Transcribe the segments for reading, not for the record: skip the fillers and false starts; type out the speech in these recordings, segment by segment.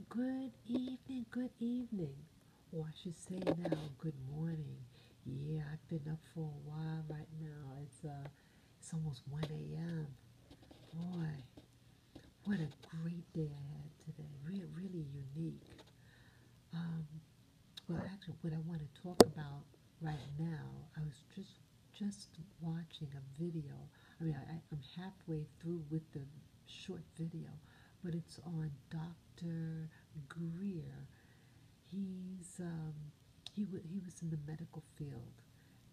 Good evening, good evening. Or I should say now, good morning. Yeah, I've been up for a while right now. It's almost 1 a.m. Boy, what a great day I had today. Really unique. Um, well, actually, what I want to talk about right now, I was just watching a video. I'm halfway through with the short video, but it's on Dr. Greer. He's he was in the medical field,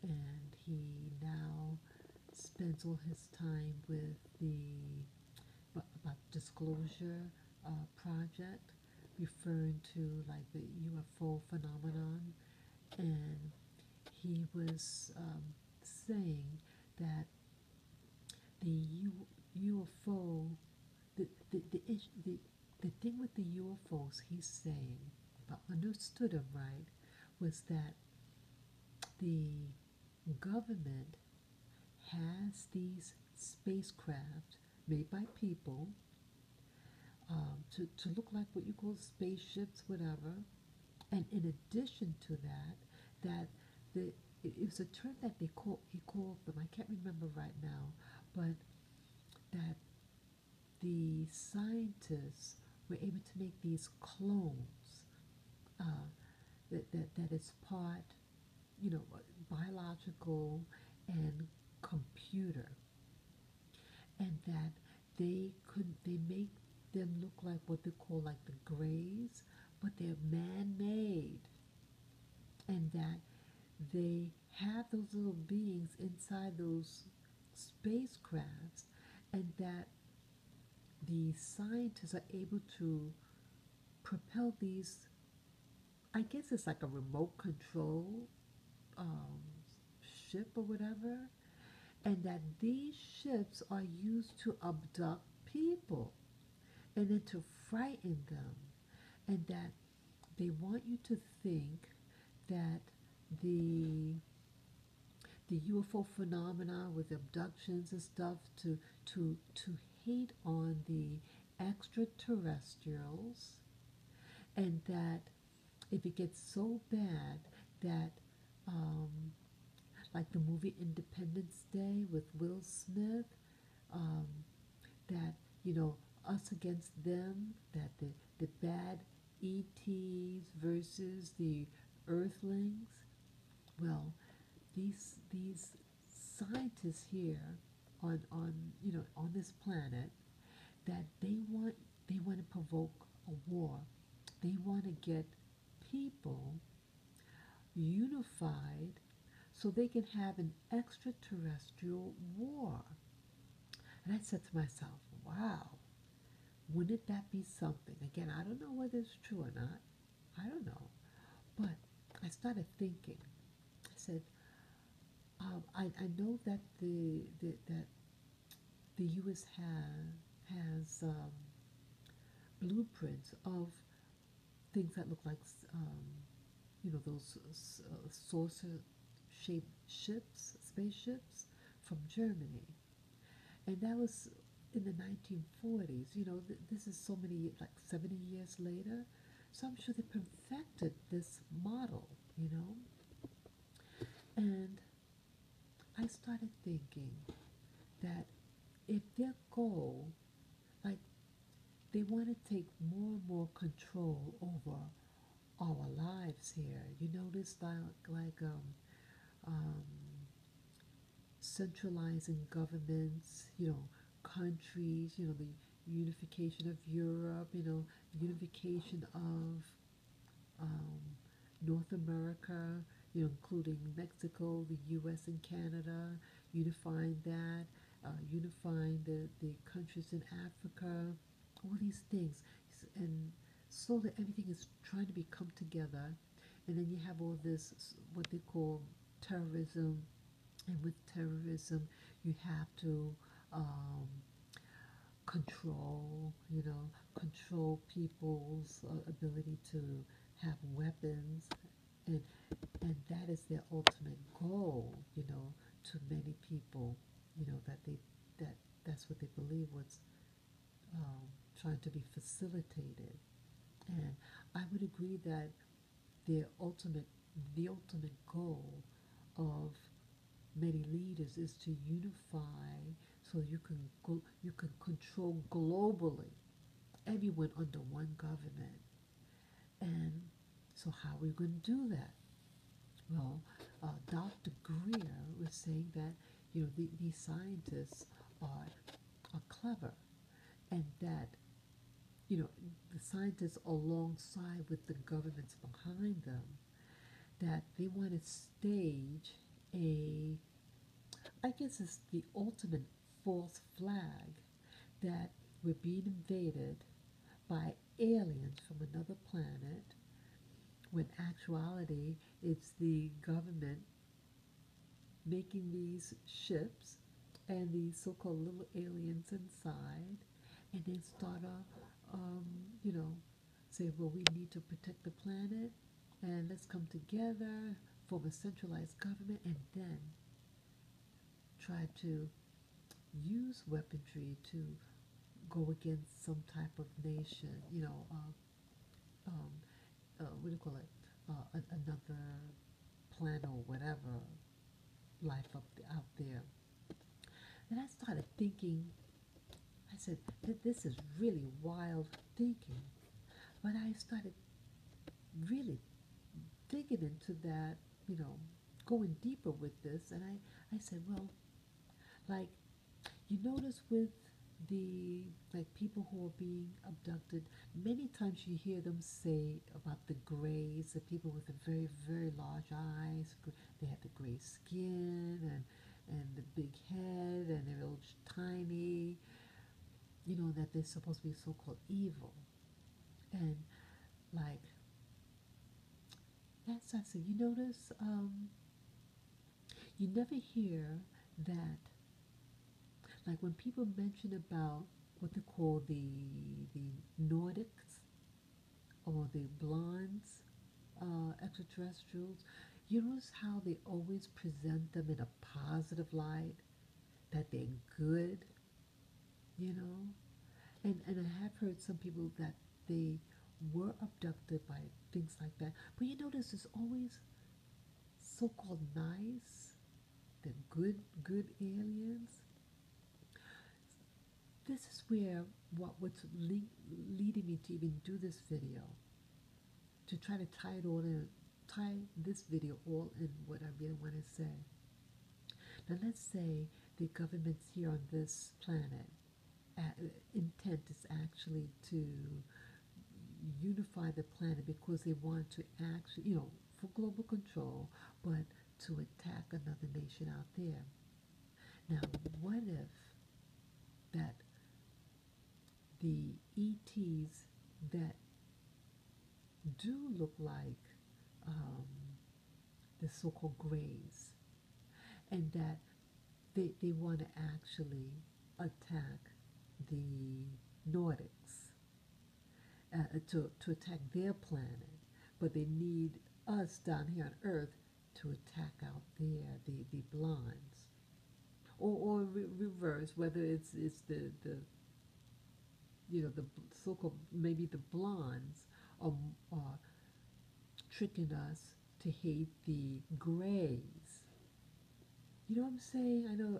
and he now spends all his time with the about disclosure project, referring to like the UFO phenomenon, and he was saying that the UFO the thing with the UFOs, he's saying, if I understood him right, was that the government has these spacecraft made by people to look like what you call spaceships, whatever. And in addition to that, that the it was a term that he called them. I can't remember right now, but that the scientists were able to make these clones uh, that is part, biological and computer, and that they make them look like what they call like the grays, but they're man-made, and that they have those little beings inside those spacecrafts, and that the scientists are able to propel these. I guess it's like a remote control um, ship or whatever, and that these ships are used to abduct people and then to frighten them, and that they want you to think that the the UFO phenomena with abductions and stuff to hate on the extraterrestrials, and that if it gets so bad that um, like the movie Independence Day with Will Smith, um, that us against them, that the bad ETs versus the Earthlings. Well, these scientists here on on this planet, that they want to provoke a war. They want to get people unified so they can have an extraterrestrial war. And I said to myself, wow, wouldn't that be something? Again, I don't know whether it's true or not. I don't know. But I started thinking. I said, I know that the U.S. has blueprints of things that look like those saucer-shaped ships, spaceships from Germany, and that was in the 1940s. This is so many, like 70 years later. So I'm sure they perfected this model, and I started thinking that if their goal, like they want to take more and more control over our lives here. You notice um, centralizing governments, countries, the unification of Europe, unification of um, North America, including Mexico, the U.S. and Canada, unifying that, unifying the countries in Africa, all these things. And so that everything is trying to be come together. And then you have all this, what they call terrorism. And with terrorism, you have to um, control, control people's ability to have weapons, and and that is their ultimate goal, to many people, that that's what they believe was um, trying to be facilitated. And I would agree that their ultimate, the ultimate goal of many leaders is to unify so you can control globally everyone under one government. And so how are we going to do that? Well, Dr. Greer was saying that these scientists are clever, and that the scientists alongside with the governments behind them, that they want to stage a, I guess it's the ultimate false flag, that we're being invaded by aliens from another planet, when actuality it's the government making these ships and these so-called little aliens inside, and then start a, say, well, we need to protect the planet, and let's come together, form a centralized government, and then try to use weaponry to go against some type of nation, what do you call it, another planet or whatever, life out there. And I started thinking, I said, this is really wild thinking. But I started really digging into that, you know, going deeper with this. And I said, well, like, you notice with the, like, people who are being abducted, many times you hear them say about the grays, the people with the very, very large eyes, they have the gray skin and the big head and they're all tiny, that they're supposed to be so-called evil. And like, that's, I said, you notice, you never hear that, like when people mention about what they call the Nordics or the blondes, extraterrestrials, you notice how they always present them in a positive light, that they're good, you know? And I have heard some people that they were abducted by things like that. But you notice it's always so-called nice, the good aliens. This is where what's leading me to even do this video, to try to tie it all in, tie this video all in what I really want to say. Now let's say the governments here on this planet, intent is actually to unify the planet because they want to actually, for global control, but to attack another nation out there. Now, what if that the ETs that do look like um, the so-called grays, and that they want to actually attack the Nordics, to attack their planet, but they need us down here on Earth to attack out there, the blondes, or reverse, whether it's the so-called, maybe the blondes are tricking us to hate the grays. You know what I'm saying? I know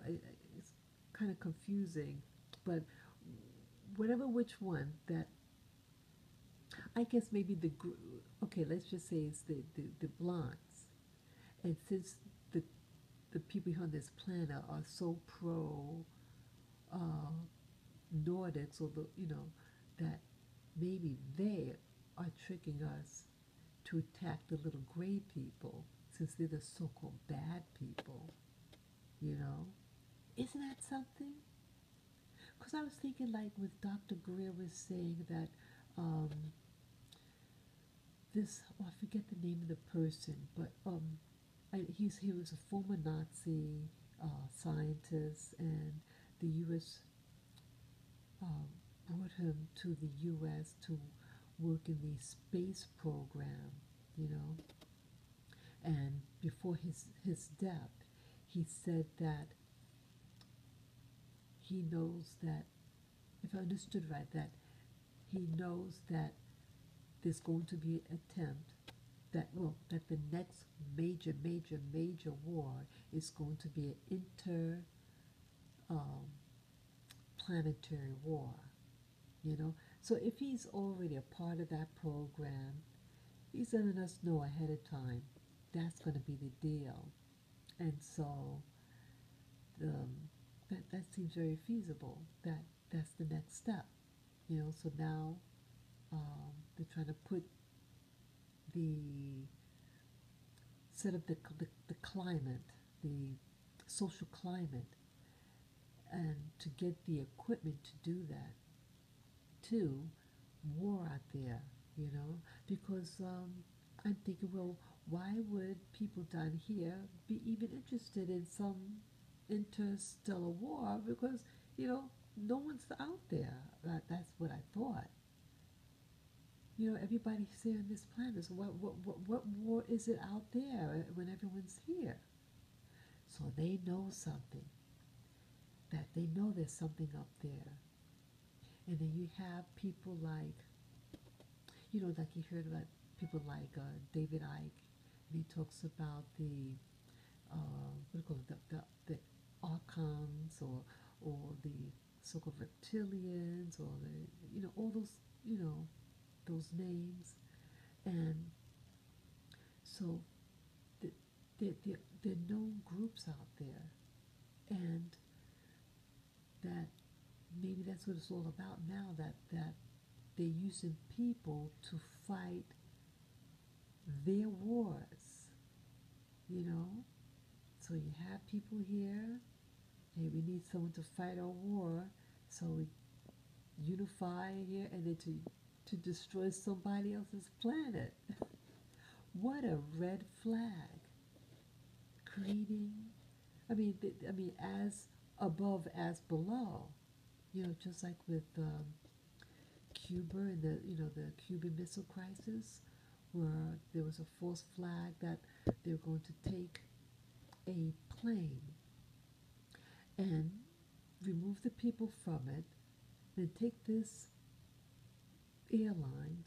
it's kind of confusing, but whatever which one that, I guess maybe okay, let's just say it's the blondes. And since the the people here on this planet are so pro uh, Nordics, or that maybe they are tricking us to attack the little gray people, since they're the so-called bad people. You know, isn't that something? Because I was thinking, like with Dr. Greer was saying that um, this, oh, I forget the name of the person, but he was a former Nazi scientist, and the U.S. Uh, brought him to the U.S. to work in the space program, you know. And before his death, he said that he knows that, if I understood right, that he knows that there's going to be an attempt that, well, that the next major war is going to be an um, planetary war, you know. So if he's already a part of that program, he's letting us know ahead of time that's going to be the deal. And so um, that seems very feasible. That's the next step, you know. So now they're trying to put the set of the climate, the social climate, and to get the equipment to do that. Two, war out there, you know, because I'm thinking, well, why would people down here be even interested in some interstellar war? Because, you know, no one's out there. That's what I thought. You know, everybody's here on this planet. So what war is it out there when everyone's here? So they know something. That they know there's something up there. And then you have people like, you know, like you heard about people like David Icke, and he talks about the what do you call it, the archons or the so-called reptilians or the, you know, all those, you know, those names. And so the, there are known groups out there, and that maybe that's what it's all about now, that they're using people to fight their wars, you know. So you have people here, hey, we need someone to fight our war, so we unify here and then to destroy somebody else's planet. What a red flag. Creating, I mean, as above as below, you know, just like with Cuba and the, you know, the Cuban Missile Crisis, where there was a false flag that they were going to take a plane and remove the people from it, then take this airline,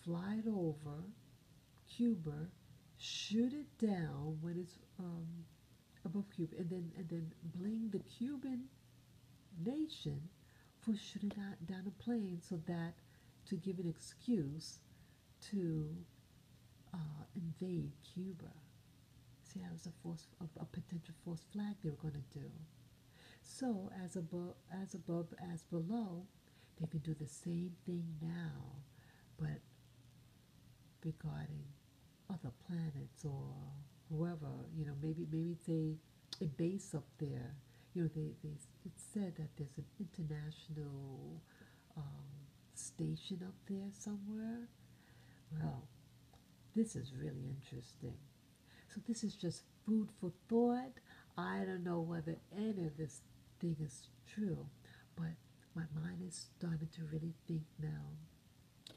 fly it over Cuba, shoot it down when it's above Cuba, and then blame the Cuban nation for shooting down a plane, so that to give an excuse to invade Cuba. See, that was a potential false flag they were going to do. So, as above, as below, they can do the same thing now, but regarding other planets or whoever. You know, maybe it's a base up there. You know, it's said that there's an international station up there somewhere. Well, this is really interesting. So this is just food for thought. I don't know whether any of this thing is true, but my mind is starting to really think now,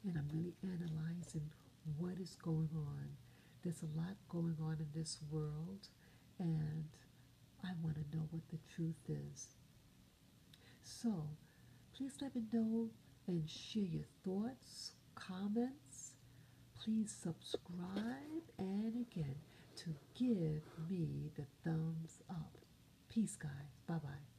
and I'm really analyzing what is going on. There's a lot going on in this world, and I want to know what the truth is. So please let me know and share your thoughts, comments. Please subscribe, and again, to give me the thumbs up. Peace, guys. Bye bye.